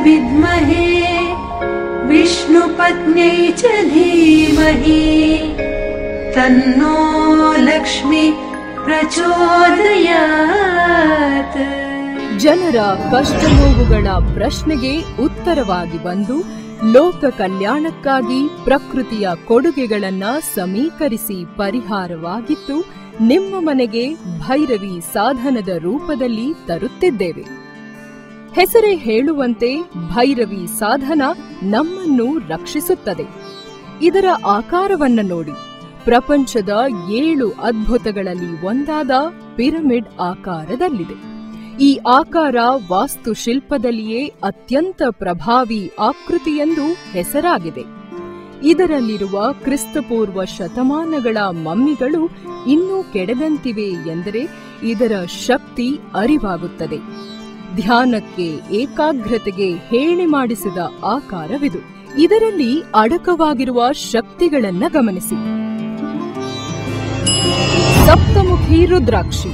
विद्महे विष्णुपत्न्यै च धीमहि तन्नो लक्ष्मी प्रचोदयात्। ಜನರ ಕಷ್ಟ ನೋವುಗಳ ಪ್ರಶ್ನೆಗೆ ಉತ್ತರವಾಗಿ ಬಂದು ಲೋಕ ಕಲ್ಯಾಣಕ್ಕಾಗಿ ಪ್ರಕೃತಿಯ ಕೊಡುಗೆಗಳನ್ನ ಸಮೀಕರಿಸಿ ಪರಿಹಾರವಾಗಿತ್ತು ನಿಮ್ಮ ಮನೆಗೆ ಭೈರವಿ ಸಾಧನದ ರೂಪದಲ್ಲಿ ತರುತ್ತಿದ್ದೇವೆ. ಹೆಸರೇ ಹೇಳುವಂತೆ ಭೈರವಿ ಸಾಧನ ನಮ್ಮನ್ನು ರಕ್ಷಿಸುತ್ತದೆ. ಇದರ ಆಕಾರವನ್ನು ನೋಡಿ, ಪ್ರಪಂಚದ 7 ಅದ್ಭುತಗಳಲ್ಲಿ ಒಂದಾದ ಪಿರಮಿಡ್ ಆಕಾರದಲ್ಲಿದೆ. ಈ ಆಕಾರ ವಾಸ್ತುಶಿಲ್ಪದಲ್ಲಿಯೇ ಅತ್ಯಂತ ಪ್ರಭಾವಿ ಆಕೃತಿಯೆಂದು ಹೆಸರಾಗಿದೆ. ಇದರಲ್ಲಿರುವ ಕ್ರಿಸ್ತಪೂರ್ವ ಶತಮಾನಗಳ ಮಮ್ಮಿಗಳು ಇನ್ನೂ ಕೆಡದಂತಿವೆ ಎಂದರೆ ಇದರ ಶಕ್ತಿ ಅರಿವಾಗುತ್ತದೆ. ಧ್ಯಾನಕ್ಕೆ, ಏಕಾಗ್ರತೆಗೆ ಹೇಳಿ ಮಾಡಿಸಿದ ಆಕಾರವಿದು. ಇದರಲ್ಲಿ ಅಡಕವಾಗಿರುವ ಶಕ್ತಿಗಳನ್ನ ಗಮನಿಸಿ. ಸಪ್ತಮುಖಿ ರುದ್ರಾಕ್ಷಿ,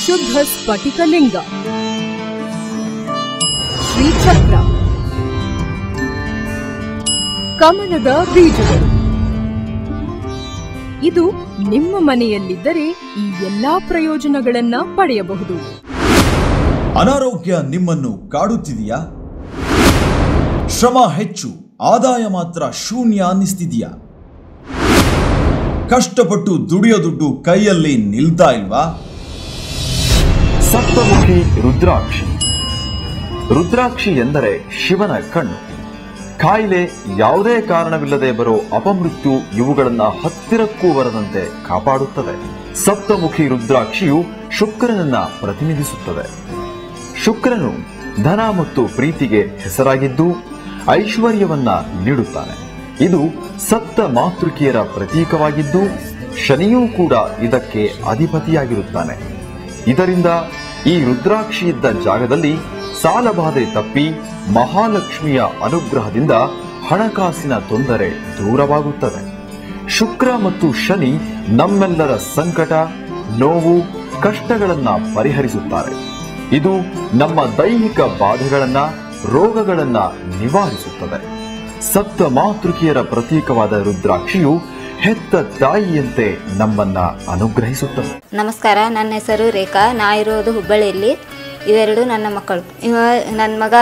ಶುದ್ಧ ಸ್ಫಟಿಕಲಿಂಗ, ಶ್ರೀಚಕ್ರ, ಕಮಲದ ಬೀಜಗಳು. ಇದು ನಿಮ್ಮ ಮನೆಯಲ್ಲಿದ್ದರೆ ಈ ಎಲ್ಲಾ ಪ್ರಯೋಜನಗಳನ್ನ ಪಡೆಯಬಹುದು. ಅನಾರೋಗ್ಯ ನಿಮ್ಮನ್ನು ಕಾಡುತ್ತಿದೆಯಾ? ಶ್ರಮ ಹೆಚ್ಚು, ಆದಾಯ ಮಾತ್ರ ಶೂನ್ಯ ಅನ್ನಿಸ್ತಿದೆಯಾ? ಕಷ್ಟಪಟ್ಟು ದುಡಿಯೋ ದುಡ್ಡು ಕೈಯಲ್ಲಿ ನಿಲ್ತಾ ಇಲ್ವಾ? ಸಪ್ತಮುಖಿ ರುದ್ರಾಕ್ಷಿ. ರುದ್ರಾಕ್ಷಿ ಎಂದರೆ ಶಿವನ ಕಣ್ಣು. ಕಾಯಿಲೆ, ಯಾವುದೇ ಕಾರಣವಿಲ್ಲದೆ ಬರೋ ಅಪಮೃತ್ಯು ಇವುಗಳನ್ನ ಹತ್ತಿರಕ್ಕೂ ಬರದಂತೆ ಕಾಪಾಡುತ್ತದೆ. ಸಪ್ತಮುಖಿ ರುದ್ರಾಕ್ಷಿಯು ಶುಕ್ರನನ್ನ ಪ್ರತಿನಿಧಿಸುತ್ತದೆ. ಶುಕ್ರನು ಧನ ಮತ್ತು ಪ್ರೀತಿಗೆ ಹೆಸರಾಗಿದ್ದು ಐಶ್ವರ್ಯವನ್ನ ನೀಡುತ್ತಾನೆ. ಇದು ಸಪ್ತ ಮಾತೃಕೆಯರ ಪ್ರತೀಕವಾಗಿದ್ದು ಶನಿಯೂ ಕೂಡ ಇದಕ್ಕೆ ಅಧಿಪತಿಯಾಗಿರುತ್ತಾನೆ. ಇದರಿಂದ ಈ ರುದ್ರಾಕ್ಷಿ ಇದ್ದ ಜಾಗದಲ್ಲಿ ಸಾಲಬಾಧೆ ತಪ್ಪಿ ಮಹಾಲಕ್ಷ್ಮಿಯ ಅನುಗ್ರಹದಿಂದ ಹಣಕಾಸಿನ ತೊಂದರೆ ದೂರವಾಗುತ್ತದೆ. ಶುಕ್ರ ಮತ್ತು ಶನಿ ನಮ್ಮೆಲ್ಲರ ಸಂಕಟ, ನೋವು, ಕಷ್ಟಗಳನ್ನ ಪರಿಹರಿಸುತ್ತಾರೆ. ಇದು ನಮ್ಮ ದೈಹಿಕ ಬಾಧೆಗಳನ್ನ, ರೋಗಗಳನ್ನ ನಿವಾರಿಸುತ್ತದೆ. ಸಪ್ತ ಮಾತೃಕೆಯರ ಪ್ರತೀಕವಾದ ರುದ್ರಾಕ್ಷಿಯು ಹೆತ್ತ ತಾಯಿಯಂತೆ ನಮ್ಮನ್ನ ಅನುಗ್ರಹಿಸುತ್ತದೆ. ನಮಸ್ಕಾರ, ನನ್ನ ಹೆಸರು ರೇಖಾ. ನಾ ಇರೋದು ಹುಬ್ಬಳ್ಳಿಯಲ್ಲಿ. ಇವೆರಡು ನನ್ನ ಮಕ್ಕಳು. ನನ್ನ ಮಗ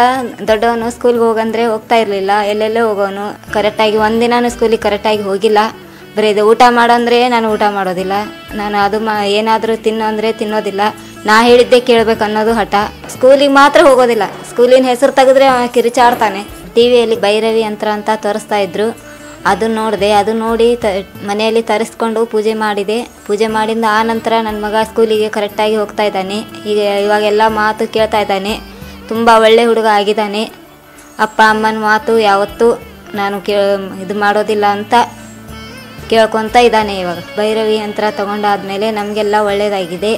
ದೊಡ್ಡವನು ಸ್ಕೂಲ್ಗೆ ಹೋಗಂದ್ರೆ ಹೋಗ್ತಾ ಇರಲಿಲ್ಲ, ಎಲ್ಲೆಲ್ಲೇ ಹೋಗೋನು. ಕರೆಕ್ಟಾಗಿ ಒಂದಿನಾನು ಸ್ಕೂಲಿಗೆ ಕರೆಕ್ಟಾಗಿ ಹೋಗಿಲ್ಲ. ಬರೀ ಇದು ಊಟ ಮಾಡಂದ್ರೆ ನಾನು ಊಟ ಮಾಡೋದಿಲ್ಲ, ನಾನು ಅದು ಏನಾದರೂ ತಿನ್ನೋ ಅಂದರೆ ತಿನ್ನೋದಿಲ್ಲ, ನಾ ಹೇಳಿದ್ದೆ ಕೇಳಬೇಕು ಅನ್ನೋದು ಹಠ. ಸ್ಕೂಲಿಗೆ ಮಾತ್ರ ಹೋಗೋದಿಲ್ಲ. ಸ್ಕೂಲಿನ ಹೆಸರು ತೆಗೆದ್ರೆ ಕಿರಿಚಾಡ್ತಾನೆ. ಟಿ ವಿಯಲ್ಲಿ ಭೈರವಿ ಯಂತ್ರ ಅಂತ ತೋರಿಸ್ತಾ ಇದ್ರು, ಅದನ್ನ ನೋಡಿದೆ. ಅದು ನೋಡಿ ಮನೆಯಲ್ಲಿ ತರಿಸ್ಕೊಂಡು ಪೂಜೆ ಮಾಡಿದೆ. ಪೂಜೆ ಮಾಡಿದ ಆ ನಂತರ ನನ್ನ ಮಗ ಸ್ಕೂಲಿಗೆ ಕರೆಕ್ಟಾಗಿ ಹೋಗ್ತಾ ಇದ್ದಾನೆ. ಈಗ ಇವಾಗೆಲ್ಲ ಮಾತು ಕೇಳ್ತಾ ಇದ್ದಾನೆ. ತುಂಬ ಒಳ್ಳೆ ಹುಡುಗ ಆಗಿದ್ದಾನೆ. ಅಪ್ಪ ಅಮ್ಮನ ಮಾತು ಯಾವತ್ತೂ ನಾನು ಇದು ಮಾಡೋದಿಲ್ಲ ಅಂತ ಕೇಳ್ಕೊತ ಇದ್ದಾನೆ. ಇವಾಗ ಭೈರವಿ ಯಂತ್ರ ತೊಗೊಂಡಾದ್ಮೇಲೆ ನಮಗೆಲ್ಲ ಒಳ್ಳೆಯದಾಗಿದೆ.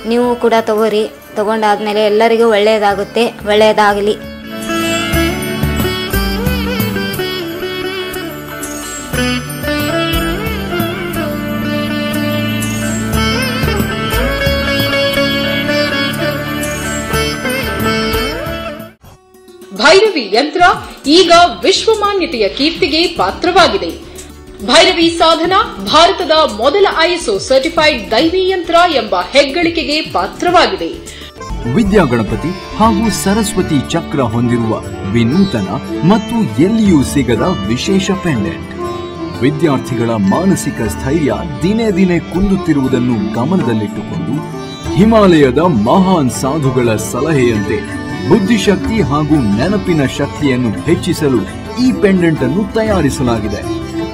ನೀವು ಕೂಡ ತಗೋರಿ. ತೊಗೊಂಡಾದ್ಮೇಲೆ ಎಲ್ಲರಿಗೂ ಒಳ್ಳೆಯದಾಗುತ್ತೆ. ಒಳ್ಳೆಯದಾಗಲಿ. ಭೈರವಿ ಯಂತ್ರ ಈಗ ವಿಶ್ವಮಾನ್ಯತೆಯ ಕೀರ್ತಿಗೆ ಪಾತ್ರವಾಗಿದೆ. ಭೈರವಿ ಸಾಧನ ಭಾರತದ ಮೊದಲ ISO ಸರ್ಟಿಫೈಡ್ ದೈವಿ ಯಂತ್ರ ಎಂಬ ಹೆಗ್ಗಳಿಕೆಗೆ ಪಾತ್ರವಾಗಿದೆ. ವಿದ್ಯಾಗಣಪತಿ ಹಾಗೂ ಸರಸ್ವತಿ ಚಕ್ರ ಹೊಂದಿರುವ ವಿನೂತನ ಮತ್ತು ಎಲ್ಲಿಯೂ ಸಿಗದ ವಿಶೇಷ ಪೆಂಡೆಂಟ್. ವಿದ್ಯಾರ್ಥಿಗಳ ಮಾನಸಿಕ ಸ್ಥೈರ್ಯ ದಿನೇ ದಿನೇ ಕುಂದುತ್ತಿರುವುದನ್ನು ಗಮನದಲ್ಲಿಟ್ಟುಕೊಂಡು ಹಿಮಾಲಯದ ಮಹಾನ್ ಸಾಧುಗಳ ಸಲಹೆಯಂತೆ ಬುದ್ಧಿಶಕ್ತಿ ಹಾಗೂ ನೆನಪಿನ ಶಕ್ತಿಯನ್ನು ಹೆಚ್ಚಿಸಲು ಈ ಪೆಂಡೆಂಟ್ ಅನ್ನು ತಯಾರಿಸಲಾಗಿದೆ.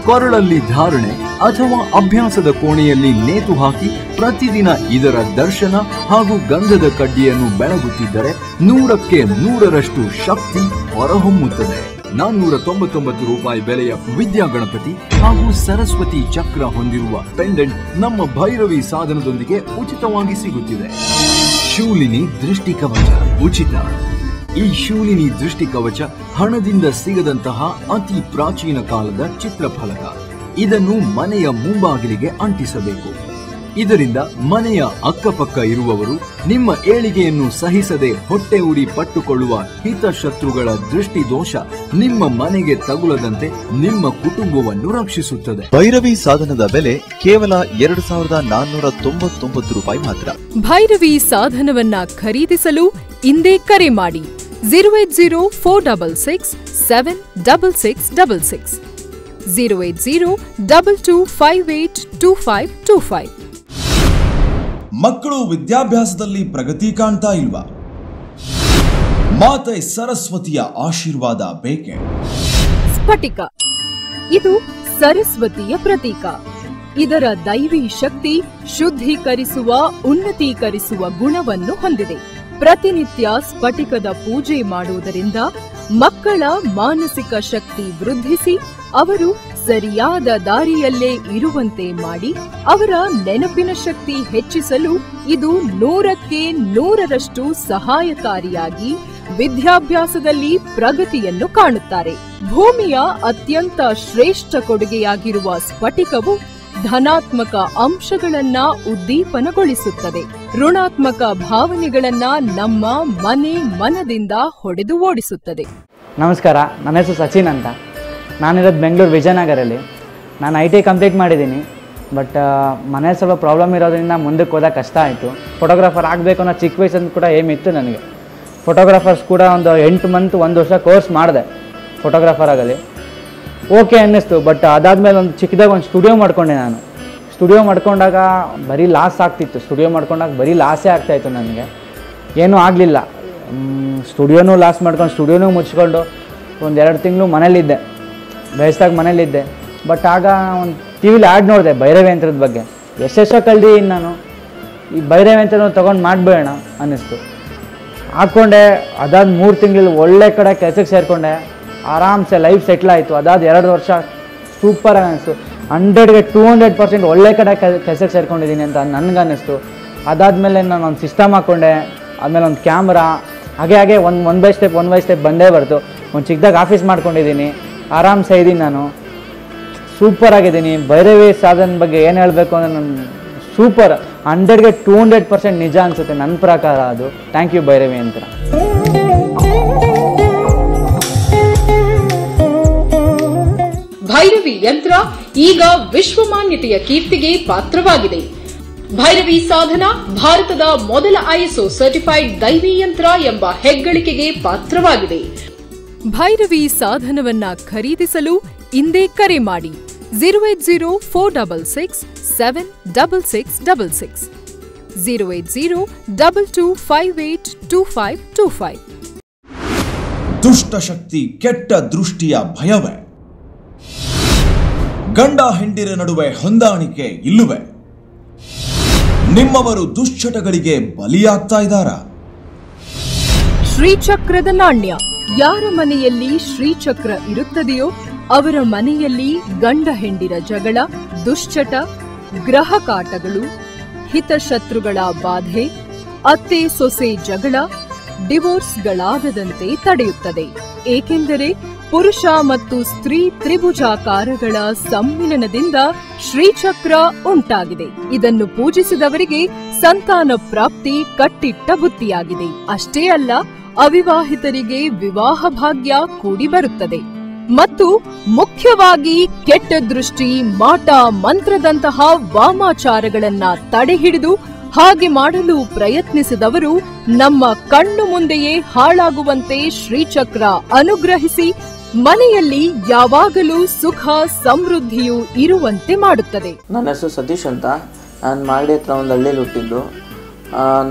ಕೊರಳಲ್ಲಿ ಧಾರಣೆ ಅಥವಾ ಅಭ್ಯಾಸದ ಕೋಣೆಯಲ್ಲಿ ನೇತು ಹಾಕಿ ಪ್ರತಿದಿನ ಇದರ ದರ್ಶನ ಹಾಗೂ ಗಂಧದ ಕಡ್ಡಿಯನ್ನು ಬೆಳಗುತ್ತಿದ್ದರೆ 100ಕ್ಕೆ 100ರಷ್ಟು ಶಕ್ತಿ ಹೊರಹೊಮ್ಮುತ್ತದೆ. 499 ರೂಪಾಯಿ ಬೆಲೆಯ ವಿದ್ಯಾಗಣಪತಿ ಹಾಗೂ ಸರಸ್ವತಿ ಚಕ್ರ ಹೊಂದಿರುವ ಪೆಂಡೆಂಟ್ ನಮ್ಮ ಭೈರವಿ ಸಾಧನದೊಂದಿಗೆ ಉಚಿತವಾಗಿ ಸಿಗುತ್ತಿದೆ. ಶೂಲಿನಿ ದೃಷ್ಟಿ ಕವಚ ಉಚಿತ. ಈ ಶೂಲಿನಿ ದೃಷ್ಟಿ ಕವಚ ಹಣದಿಂದ ಸಿಗದಂತಹ ಅತಿ ಪ್ರಾಚೀನ ಕಾಲದ ಚಿತ್ರಫಲಕ. ಇದನ್ನು ಮನೆಯ ಮುಂಬಾಗಿಲಿಗೆ ಅಂಟಿಸಬೇಕು. ಇದರಿಂದ ಮನೆಯ ಅಕ್ಕಪಕ್ಕ ಇರುವವರು ನಿಮ್ಮ ಏಳಿಗೆಯನ್ನು ಸಹಿಸದೆ ಹೊಟ್ಟೆ ಉರಿ ಪಟ್ಟುಕೊಳ್ಳುವ ಹಿತಶತ್ರುಗಳ ದೃಷ್ಟಿ ದೋಷ ನಿಮ್ಮ ಮನೆಗೆ ತಗುಲದಂತೆ ನಿಮ್ಮ ಕುಟುಂಬವನ್ನು ರಕ್ಷಿಸುತ್ತದೆ. ಭೈರವಿ ಸಾಧನದ ಬೆಲೆ ಕೇವಲ 2499 ರೂಪಾಯಿ ಮಾತ್ರ. ಭೈರವಿ ಸಾಧನವನ್ನ ಖರೀದಿಸಲು ಇಂದೇ ಕರೆ ಮಾಡಿ 08046676666 08022582525. ಮಕ್ಕಳು ವಿದ್ಯಾಭ್ಯಾಸದಲ್ಲಿ ಪ್ರಗತಿ ಕಾಣ್ತಾ ಇಲ್ವಾ? ಮಾತೆ ಸರಸ್ವತಿಯ ಆಶೀರ್ವಾದ ಬೇಕೆ? ಸ್ಫಟಿಕ ಇದು ಸರಸ್ವತಿಯ ಪ್ರತೀಕ. ಇದರ ದೈವಿ ಶಕ್ತಿ ಶುದ್ಧೀಕರಿಸುವ, ಉನ್ನತೀಕರಿಸುವ ಗುಣವನ್ನು ಹೊಂದಿದೆ. ಪ್ರತಿನಿತ್ಯ ಸ್ಫಟಿಕದ ಪೂಜೆ ಮಾಡುವುದರಿಂದ ಮಕ್ಕಳ ಮಾನಸಿಕ ಶಕ್ತಿ ವೃದ್ಧಿಸಿ ಅವರು ಸರಿಯಾದ ದಾರಿಯಲ್ಲೇ ಇರುವಂತೆ ಮಾಡಿ ಅವರ ನೆನಪಿನ ಶಕ್ತಿ ಹೆಚ್ಚಿಸಲು ಇದು 100ಕ್ಕೆ 100ರಷ್ಟು ಸಹಾಯಕಾರಿಯಾಗಿ ವಿದ್ಯಾಭ್ಯಾಸದಲ್ಲಿ ಪ್ರಗತಿಯನ್ನು ಕಾಣುತ್ತಾರೆ. ಭೂಮಿಯ ಅತ್ಯಂತ ಶ್ರೇಷ್ಠ ಕೊಡುಗೆಯಾಗಿರುವ ಸ್ಫಟಿಕವು ಧನಾತ್ಮಕ ಅಂಶಗಳನ್ನ ಉದ್ದೀಪನಗೊಳಿಸುತ್ತದೆ. ಋಣಾತ್ಮಕ ಭಾವನೆಗಳನ್ನ ನಮ್ಮ ಮನದಿಂದ ಹೊಡೆದು ಓಡಿಸುತ್ತದೆ. ನಮಸ್ಕಾರ, ನನ್ನ ಹೆಸರು ಸಚಿನ್ ಅಂತ. ನಾನಿರೋದು ಬೆಂಗಳೂರು ವಿಜಯನಗರಲ್ಲಿ. ನಾನು IT ಕಂಪ್ಲೀಟ್ ಮಾಡಿದ್ದೀನಿ. ಬಟ್ ಮನೇಲಿ ಸ್ವಲ್ಪ ಪ್ರಾಬ್ಲಮ್ ಇರೋದ್ರಿಂದ ಮುಂದಕ್ಕೆ ಹೋದಾಗ ಕಷ್ಟ ಆಯಿತು. ಫೋಟೋಗ್ರಾಫರ್ ಆಗಬೇಕು ಅನ್ನೋ ಚಿಕ್ಕ ವಯಸ್ಸಲ್ಲಿ ಕೂಡ ಏಮ್ ಇತ್ತು ನನಗೆ. ಫೋಟೋಗ್ರಾಫರ್ಸ್ ಕೂಡ ಒಂದು 8 ಮಂತ್ 1 ವರ್ಷ ಕೋರ್ಸ್ ಮಾಡಿದೆ ಫೋಟೋಗ್ರಾಫರ್ ಆಗಲಿ. ಓಕೆ ಅನ್ನಿಸ್ತು. ಬಟ್ ಅದಾದಮೇಲೆ ಒಂದು ಚಿಕ್ಕದಾಗ ಒಂದು ಸ್ಟುಡಿಯೋ ಮಾಡಿಕೊಂಡೆ ನಾನು. ಸ್ಟುಡಿಯೋ ಮಾಡ್ಕೊಂಡಾಗ ಬರೀ ಲಾಸ್ ಆಗ್ತಿತ್ತು. ಸ್ಟುಡಿಯೋ ಮಾಡ್ಕೊಂಡಾಗ ಬರೀ ಲಾಸೇ ಆಗ್ತಾಯಿತ್ತು ನನಗೆ. ಏನೂ ಆಗಲಿಲ್ಲ. ಸ್ಟುಡಿಯೋನೂ ಲಾಸ್ ಮಾಡ್ಕೊಂಡು ಸ್ಟುಡಿಯೋನೂ ಮುಚ್ಕೊಂಡು ಒಂದು 2 ತಿಂಗಳು ಮನೇಲಿದ್ದೆ, ಬೇಸ್ದಾಗ ಮನೇಲಿದ್ದೆ. ಬಟ್ ಆಗ ಒಂದು ಟಿ ವಿಲಿ ಆ್ಯಡ್ ನೋಡಿದೆ ಭೈರವಿ ಯಂತ್ರದ ಬಗ್ಗೆ. ಎಷ್ಟೆಷ್ಟೋ ಕಲ್ದಿದ್ದೀನಿ ನಾನು. ಈ ಭೈರವಿ ಯಂತ್ರನ ತೊಗೊಂಡು ಮಾಡಿಬಿಡೋಣ ಅನ್ನಿಸ್ತು. ಹಾಕ್ಕೊಂಡೆ. ಅದಾದ 3 ತಿಂಗಳು ಒಳ್ಳೆ ಕಡೆ ಕೆಲಸಕ್ಕೆ ಸೇರಿಕೊಂಡೆ. ಆರಾಮ್ಸೆ ಲೈಫ್ ಸೆಟ್ಲ್ ಆಯಿತು. ಅದಾದ 2 ವರ್ಷ ಸೂಪರಾಗಿ ಅನ್ನಿಸ್ತು. 100ಗೆ 200% ಒಳ್ಳೆ ಕಡೆ ಕೆಲಸಕ್ಕೆ ಸೇರ್ಕೊಂಡಿದ್ದೀನಿ ಅಂತ ನನಗನ್ನಿಸ್ತು. ಅದಾದಮೇಲೆ ನಾನು ಒಂದು ಸಿಸ್ಟಮ್ ಹಾಕ್ಕೊಂಡೆ. ಆದಮೇಲೆ ಒಂದು ಕ್ಯಾಮ್ರಾ, ಹಾಗೆ ಒನ್ ಬೈ ಸ್ಟೆಪ್ ಬಂದೇ ಬರ್ತು. ಒಂದು ಚಿಕ್ಕದಾಗಿ ಆಫೀಸ್ ಮಾಡ್ಕೊಂಡಿದ್ದೀನಿ. ಆರಾಮ್ಸೆ ಇದ್ದೀನಿ ನಾನು. ಸೂಪರಾಗಿದ್ದೀನಿ. ಭೈರವಿ ಸಾಧನ ಬಗ್ಗೆ ಏನು ಹೇಳಬೇಕು ಅಂದರೆ ನಾನು ಸೂಪರ್. 100ಗೆ 200% ನಿಜ ಅನಿಸುತ್ತೆ ನನ್ನ ಪ್ರಕಾರ ಅದು. ಥ್ಯಾಂಕ್ ಯು ಭೈರವಿ ಯಂತ್ರ. ಭೈರವಿ ಯಂತ್ರ ಈಗ ವಿಶ್ವಮಾನ್ಯತೆಯ ಕೀರ್ತಿಗೆ ಪಾತ್ರವಾಗಿದೆ. ಭೈರವಿ ಸಾಧನ ಭಾರತದ ಮೊದಲ ISO ಸರ್ಟಿಫೈಡ್ ದೈವಿ ಯಂತ್ರ ಎಂಬ ಹೆಗ್ಗಳಿಕೆಗೆ ಪಾತ್ರವಾಗಿದೆ. ಭೈರವಿ ಸಾಧನವನ್ನ ಖರೀದಿಸಲು ಇಂದೇ ಕರೆ ಮಾಡಿ 08046676666 08022582525. ದುಷ್ಟಶಕ್ತಿ ಕೆಟ್ಟ ದೃಷ್ಟಿಯ ಭಯವೇ? ಗಂಡ ಹೆಂಡಿರ ನಡುವೆ ಹೊಂದಾಣಿಕೆ ಇಲ್ಲವೇ? ನಿಮ್ಮವರು ದುಶ್ಚಟಗಳಿಗೆ ಬಲಿಯಾಗ್ತಾ ಇದ್ದಾರಾ? ಶ್ರೀಚಕ್ರದ ನಾಣ್ಯ. ಯಾರ ಮನೆಯಲ್ಲಿ ಶ್ರೀಚಕ್ರ ಇರುತ್ತದೆಯೋ ಅವರ ಮನೆಯಲ್ಲಿ ಗಂಡ ಹೆಂಡಿರ ಜಗಳ, ದುಶ್ಚಟ, ಗ್ರಹ ಕಾಟಗಳು, ಹಿತಶತ್ರುಗಳ ಬಾಧೆ, ಅತ್ತೆ ಸೊಸೆ ಜಗಳ, ಡಿವೋರ್ಸ್ಗಳಾಗದಂತೆ ತಡೆಯುತ್ತದೆ. ಏಕೆಂದರೆ ಪುರುಷ ಮತ್ತು ಸ್ತ್ರೀ ತ್ರಿಭುಜಾಕಾರಗಳ ಸಮ್ಮಿಲನದಿಂದ ಶ್ರೀಚಕ್ರ ಉಂಟಾಗಿದೆ. ಇದನ್ನು ಪೂಜಿಸಿದವರಿಗೆ ಸಂತಾನ ಪ್ರಾಪ್ತಿ ಕಟ್ಟಿಟ್ಟ ಬುತ್ತಿಯಾಗಿದೆ. ಅಷ್ಟೇ ಅಲ್ಲ, ಅವಿವಾಹಿತರಿಗೆ ವಿವಾಹ ಭಾಗ್ಯ ಕೂಡಿ ಬರುತ್ತದೆ. ಮತ್ತು ಮುಖ್ಯವಾಗಿ ಕೆಟ್ಟ ದೃಷ್ಟಿ, ಮಾಟ, ಮಂತ್ರದಂತಹ ವಾಮಾಚಾರಗಳನ್ನ ತಡೆಹಿಡಿದು ಹಾಗೆ ಮಾಡಲು ಪ್ರಯತ್ನಿಸಿದವರು ನಮ್ಮ ಕಣ್ಣು ಮುಂದೆಯೇ ಹಾಳಾಗುವಂತೆ ಶ್ರೀಚಕ್ರ ಅನುಗ್ರಹಿಸಿ ಮನೆಯಲ್ಲಿ ಯಾವಾಗಲೂ ಸುಖ ಸಮೃದ್ಧಿಯು ಇರುವಂತೆ ಮಾಡುತ್ತದೆ. ನನ್ನ ಹೆಸರು ಸತೀಶ್ ಅಂತ. ನಾನು ಮಾಗಡಿ ಹತ್ರ ಒಂದು ಹಳ್ಳಿಯಲ್ಲಿ ಹುಟ್ಟಿದ್ದು.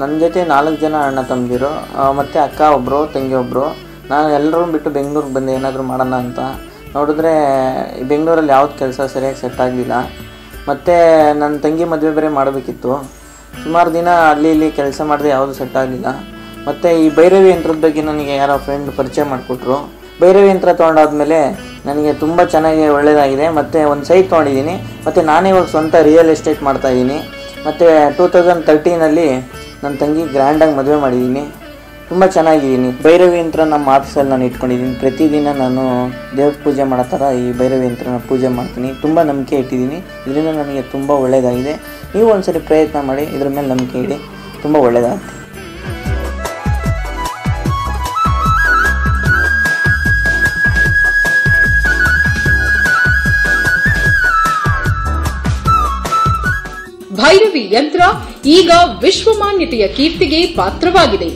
ನನ್ನ ಜೊತೆ 4 ಜನ ಅಣ್ಣ ತಮ್ಮದಿರು, ಮತ್ತು ಅಕ್ಕ ಒಬ್ಬರು, ತಂಗಿ ಒಬ್ಬರು. ನಾನು ಎಲ್ಲರೂ ಬಿಟ್ಟು ಬೆಂಗಳೂರಿಗೆ ಬಂದೆ ಏನಾದರೂ ಮಾಡೋಣ ಅಂತ. ನೋಡಿದ್ರೆ ಬೆಂಗಳೂರಲ್ಲಿ ಯಾವ್ದು ಕೆಲಸ ಸರಿಯಾಗಿ ಸೆಟ್ ಆಗಲಿಲ್ಲ. ಮತ್ತು ನನ್ನ ತಂಗಿ ಮದುವೆ ಬೇರೆ ಮಾಡಬೇಕಿತ್ತು. ಸುಮಾರು ದಿನ ಅಲ್ಲಿ ಇಲ್ಲಿ ಕೆಲಸ ಮಾಡಿದೆ, ಯಾವುದು ಸೆಟ್ ಆಗಲಿಲ್ಲ. ಮತ್ತು ಈ ಭೈರವಿ ಯಂತ್ರದ ಬಗ್ಗೆ ನನಗೆ ಯಾರೋ ಫ್ರೆಂಡ್ ಪರಿಚಯ ಮಾಡಿಕೊಟ್ರು. ಭೈರವಿ ಯಂತ್ರ ತೊಗೊಂಡಾದ್ಮೇಲೆ ನನಗೆ ತುಂಬ ಚೆನ್ನಾಗಿ ಒಳ್ಳೆಯದಾಗಿದೆ. ಮತ್ತು ಒಂದು ಸೈಟ್ ತೊಗೊಂಡಿದ್ದೀನಿ. ಮತ್ತು ನಾನೇ ಇವಾಗ ಸ್ವಂತ ರಿಯಲ್ ಎಸ್ಟೇಟ್ ಮಾಡ್ತಾಯಿದ್ದೀನಿ. ಮತ್ತು 2013 ನನ್ನ ತಂಗಿ ಗ್ರ್ಯಾಂಡಾಗಿ ಮದುವೆ ಮಾಡಿದ್ದೀನಿ. ತುಂಬ ಚೆನ್ನಾಗಿದ್ದೀನಿ. ಭೈರವಿ ಯಂತ್ರ ನಮ್ಮ ಆಫೀಸಲ್ಲಿ ನಾನು ಇಟ್ಕೊಂಡಿದ್ದೀನಿ. ಪ್ರತಿದಿನ ನಾನು ದೇವ್ರ ಪೂಜೆ ಮಾಡೋ ಥರ ಈ ಭೈರವಿ ಯಂತ್ರನ ಪೂಜೆ ಮಾಡ್ತೀನಿ. ತುಂಬ ನಂಬಿಕೆ ಇಟ್ಟಿದ್ದೀನಿ. ಇದರಿಂದ ನನಗೆ ತುಂಬ ಒಳ್ಳೆಯದಾಗಿದೆ. ನೀವು ಒಂದ್ಸರಿ ಪ್ರಯತ್ನ ಮಾಡಿ, ಇದ್ರ ಮೇಲೆ ನಂಬಿಕೆ ಇಡಿ, ತುಂಬ ಒಳ್ಳೆಯದಾಗುತ್ತೆ. ಭೈರವಿ ಯಂತ್ರ ಈಗ ವಿಶ್ವಮಾನ್ಯತೆಯ ಕೀರ್ತಿಗೆ ಪಾತ್ರವಾಗಿದೆ.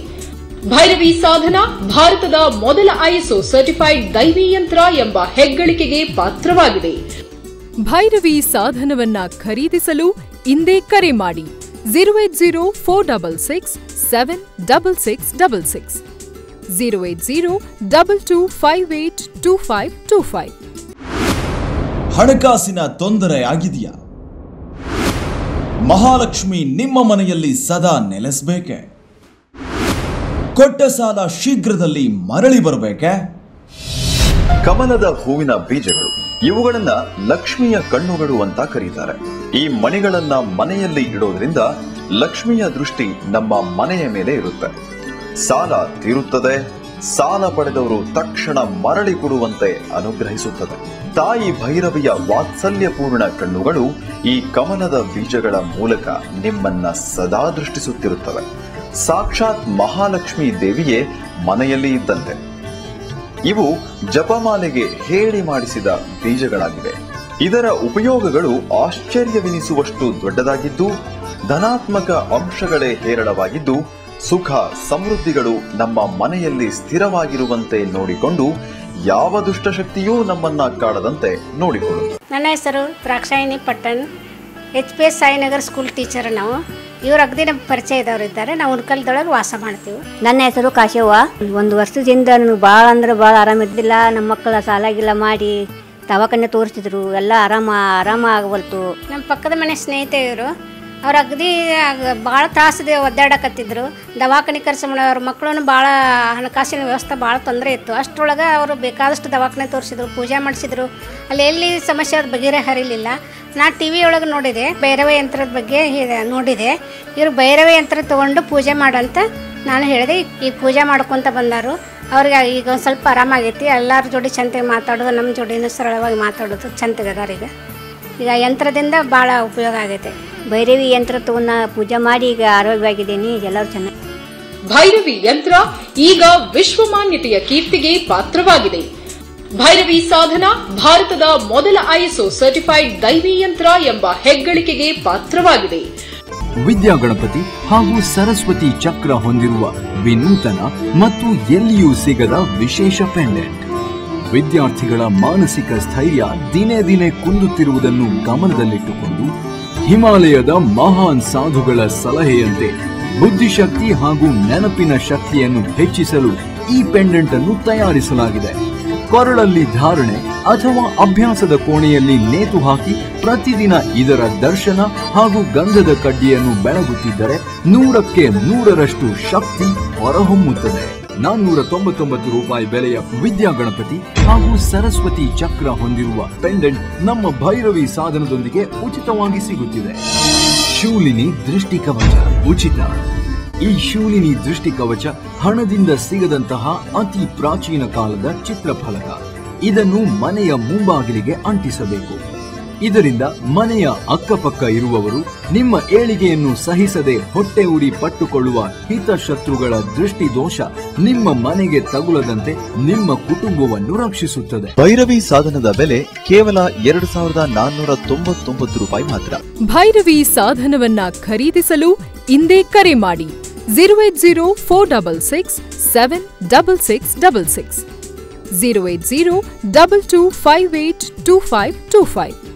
ಭೈರವಿ ಸಾಧನ ಭಾರತದ ಮೊದಲ ISO ಸರ್ಟಿಫೈಡ್ ದೈವಿ ಯಂತ್ರ ಎಂಬ ಹೆಗ್ಗಳಿಕೆಗೆ ಪಾತ್ರವಾಗಿದೆ. ಭೈರವಿ ಸಾಧನವನ್ನ ಖರೀದಿಸಲು ಇಂದೇ ಕರೆ ಮಾಡಿ 08046676666 08022582525. ಹಣಕಾಸಿನ ತೊಂದರೆ ಆಗಿದೆಯಾ? ಮಹಾಲಕ್ಷ್ಮಿ ನಿಮ್ಮ ಮನೆಯಲ್ಲಿ ಸದಾ ನೆಲೆಸಬೇಕೆ? ಕೊಟ್ಟ ಸಾಲ ಶೀಘ್ರದಲ್ಲಿ ಮರಳಿ ಬರಬೇಕೆ? ಕಮಲದ ಹೂವಿನ ಬೀಜಗಳು, ಇವುಗಳನ್ನ ಲಕ್ಷ್ಮಿಯ ಕಣ್ಣುಗಳು ಅಂತ ಕರೀತಾರೆ. ಈ ಮಣಿಗಳನ್ನ ಮನೆಯಲ್ಲಿ ಇಡೋದ್ರಿಂದ ಲಕ್ಷ್ಮಿಯ ದೃಷ್ಟಿ ನಮ್ಮ ಮನೆಯ ಮೇಲೆ ಇರುತ್ತೆ. ಸಾಲ ತೀರುತ್ತದೆ, ಸಾಲ ಪಡೆದವರು ತಕ್ಷಣ ಮರಳಿ ಕೊಡುವಂತೆ ಅನುಗ್ರಹಿಸುತ್ತದೆ. ತಾಯಿ ಭೈರವಿಯ ವಾತ್ಸಲ್ಯಪೂರ್ಣ ಕಣ್ಣುಗಳು ಈ ಕಮಲದ ಬೀಜಗಳ ಮೂಲಕ ನಿಮ್ಮನ್ನ ಸದಾ ದೃಷ್ಟಿಸುತ್ತಿರುತ್ತವೆ. ಸಾಕ್ಷಾತ್ ಮಹಾಲಕ್ಷ್ಮಿ ದೇವಿಯೇ ಮನೆಯಲ್ಲಿ ಇದ್ದಂತೆ. ಇವು ಜಪಮಾಲೆಗೆ ಹೇಳಿ ಮಾಡಿಸಿದ ಬೀಜಗಳಾಗಿವೆ. ಇದರ ಉಪಯೋಗಗಳು ಆಶ್ಚರ್ಯವೆನಿಸುವಷ್ಟು ದೊಡ್ಡದಾಗಿದ್ದು, ಧನಾತ್ಮಕ ಅಂಶಗಳೇ ಹೇರಳವಾಗಿದ್ದು, ಸುಖ ಸಮೃದ್ಧಿಗಳು ನಮ್ಮ ಮನೆಯಲ್ಲಿ ಸ್ಥಿರವಾಗಿರುವಂತೆ ನೋಡಿಕೊಂಡು ಯಾವ ದುಷ್ಟಶಕ್ತಿಯೂ ನಮ್ಮನ್ನ ಕಾಡದಂತೆ ನೋಡಿಕೊಳ್ಳುವುದು. ನನ್ನ ಹೆಸರು ದ್ರಾಕ್ಷಾಯಿನಿ ಪಟ್ಟಣ್, HPS ಸಾಯಿನಗರ್ ಸ್ಕೂಲ್ ಟೀಚರ್. ನಾವು ಇವ್ರು ಅಗದಿ ನಮ್ಮ ಪರಿಚಯ ಇದ್ದವರಿದ್ದಾರೆ. ನಾವು ಉಣ್ಕಲ್ದೊಳಗೆ ವಾಸ ಮಾಡ್ತೀವಿ. ನನ್ನ ಹೆಸರು ಕಾಶವ್ವ. 1 ವರ್ಷದಿಂದ ನನಗೆ ಭಾಳ ಅಂದ್ರೆ ಭಾಳ ಆರಾಮಿದ್ದಿಲ್ಲ. ನಮ್ಮ ಮಕ್ಕಳ ಸಾಲಾಗಿಲ್ಲ ಮಾಡಿ ದವಾಖಾನೆ ತೋರಿಸಿದ್ರು, ಎಲ್ಲ ಆರಾಮ ಆಗವಲ್ತು. ನಮ್ಮ ಪಕ್ಕದ ಮನೆ ಸ್ನೇಹಿತೆ ಇವರು, ಅವ್ರು ಅಗದಿ ಭಾಳ ತ್ರಾಸದೆ ಒದ್ದಾಡಕತ್ತಿದ್ರು. ದವಾಖಾನೆ ಖರ್ಚು ಮಾಡೋರು, ಮಕ್ಕಳನ್ನು ಭಾಳ ಹಣಕಾಸಿನ ವ್ಯವಸ್ಥೆ ಭಾಳ ತೊಂದರೆ ಇತ್ತು. ಅಷ್ಟರೊಳಗೆ ಅವರು ಬೇಕಾದಷ್ಟು ದವಾಖಾನೆ ತೋರಿಸಿದ್ರು, ಪೂಜೆ ಮಾಡಿಸಿದ್ರು. ಅಲ್ಲಿ ಎಲ್ಲಿ ಸಮಸ್ಯೆ ಅದು ಬಗೆಹರಿಲಿಲ್ಲ. ನಾನು TV ಒಳಗೆ ನೋಡಿದೆ, ಭೈರವ ಯಂತ್ರದ ಬಗ್ಗೆ ನೋಡಿದೆ. ಇವರು ಭೈರವ ಯಂತ್ರ ತೊಗೊಂಡು ಪೂಜೆ ಮಾಡಂತ ನಾನು ಹೇಳಿದೆ. ಈಗ ಪೂಜೆ ಮಾಡ್ಕೊತ ಬಂದರು. ಅವ್ರಿಗೆ ಈಗ ಒಂದು ಸ್ವಲ್ಪ ಆರಾಮಾಗೈತಿ. ಎಲ್ಲರ ಜೋಡಿ ಚಂತೆಗೆ ಮಾತಾಡೋದು, ನಮ್ಮ ಜೋಡಿನೂ ಸರಳವಾಗಿ ಮಾತಾಡೋದು ಚಂತೆಗದಾರ. ಈಗ ಯಂತ್ರದಿಂದ ಭಾಳ ಉಪಯೋಗ ಆಗೈತೆ. ಭೈರವಿ ಯಂತ್ರ ತಗೊಂಡು ಪೂಜೆ ಮಾಡಿ ಈಗ ಆರೋಗ್ಯವಾಗಿದ್ದೀನಿ. ಎಲ್ಲರೂ ಚೆನ್ನಾಗಿ. ಭೈರವಿ ಯಂತ್ರ ಈಗ ವಿಶ್ವಮಾನ್ಯತೆಯ ಕೀರ್ತಿಗೆ ಪಾತ್ರವಾಗಿದೆ. ಭೈರವಿ ಸಾಧನ ಭಾರತದ ಮೊದಲ ISO ಸರ್ಟಿಫೈಡ್ ದೈವಿ ಯಂತ್ರ ಎಂಬ ಹೆಗ್ಗಳಿಕೆಗೆ ಪಾತ್ರವಾಗಿದೆ. ವಿದ್ಯಾಗಣಪತಿ ಹಾಗೂ ಸರಸ್ವತಿ ಚಕ್ರ ಹೊಂದಿರುವ ವಿನೂತನ ಮತ್ತು ಎಲ್ಲಿಯೂ ಸಿಗದ ವಿಶೇಷ ಪೆಂಡೆಂಟ್. ವಿದ್ಯಾರ್ಥಿಗಳ ಮಾನಸಿಕ ಸ್ಥೈರ್ಯ ದಿನೇ ದಿನೇ ಕುಂದುತ್ತಿರುವುದನ್ನು ಗಮನದಲ್ಲಿಟ್ಟುಕೊಂಡು ಹಿಮಾಲಯದ ಮಹಾನ್ ಸಾಧುಗಳ ಸಲಹೆಯಂತೆ ಬುದ್ಧಿಶಕ್ತಿ ಹಾಗೂ ನೆನಪಿನ ಶಕ್ತಿಯನ್ನು ಹೆಚ್ಚಿಸಲು ಈ ಪೆಂಡೆಂಟ್ ಅನ್ನು ತಯಾರಿಸಲಾಗಿದೆ. ಕೊರಳಲ್ಲಿ ಧಾರಣೆ ಅಥವಾ ಅಭ್ಯಾಸದ ಕೋಣೆಯಲ್ಲಿ ನೇತು ಹಾಕಿ ಪ್ರತಿದಿನ ಇದರ ದರ್ಶನ ಹಾಗೂ ಗಂಧದ ಕಡ್ಡಿಯನ್ನು ಬೆಳಗುತ್ತಿದ್ದರೆ 100ಕ್ಕೆ 100ರಷ್ಟು ಶಕ್ತಿ ಹೊರಹೊಮ್ಮುತ್ತದೆ. 499 ರೂಪಾಯಿ ಬೆಲೆಯ ವಿದ್ಯಾಗಣಪತಿ ಹಾಗೂ ಸರಸ್ವತಿ ಚಕ್ರ ಹೊಂದಿರುವ ಪೆಂಡೆಂಟ್ ನಮ್ಮ ಭೈರವಿ ಸಾಧನದೊಂದಿಗೆ ಉಚಿತವಾಗಿ ಸಿಗುತ್ತಿದೆ. ಶೂಲಿನಿ ದೃಷ್ಟಿ ಕವಚ ಉಚಿತ. ಈ ಶೂಲಿನಿ ದೃಷ್ಟಿ ಕವಚ ಹಣದಿಂದ ಸಿಗದಂತಹ ಅತಿ ಪ್ರಾಚೀನ ಕಾಲದ ಚಿತ್ರಫಲಕ. ಇದನ್ನು ಮನೆಯ ಮುಂಬಾಗಿಲಿಗೆ ಅಂಟಿಸಬೇಕು. ಇದರಿಂದ ಮನೆಯ ಅಕ್ಕಪಕ್ಕ ಇರುವವರು ನಿಮ್ಮ ಏಳಿಗೆಯನ್ನು ಸಹಿಸದೆ ಹೊಟ್ಟೆ ಉರಿ ಪಟ್ಟುಕೊಳ್ಳುವ ಹಿತಶತ್ರುಗಳ ದೃಷ್ಟಿ ದೋಷ ನಿಮ್ಮ ಮನೆಗೆ ತಗುಲದಂತೆ ನಿಮ್ಮ ಕುಟುಂಬವನ್ನು ರಕ್ಷಿಸುತ್ತದೆ. ಭೈರವಿ ಸಾಧನದ ಬೆಲೆ ಕೇವಲ 2499 ರೂಪಾಯಿ ಮಾತ್ರ. ಭೈರವಿ ಸಾಧನವನ್ನ ಖರೀದಿಸಲು ಇಂದೇ ಕರೆ ಮಾಡಿ 08046676666 08022582525.